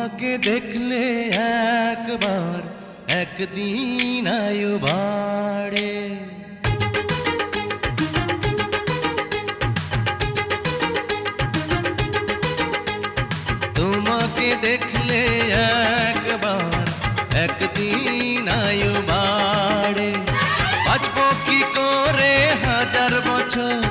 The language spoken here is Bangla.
তোমাকে দেখলে একবার একদিন আয়ু বাড়ে। তোমাকে দেখলে একবার একদিন আয়ু বাড়ে। বাঁচবো কি করে 1000 বছর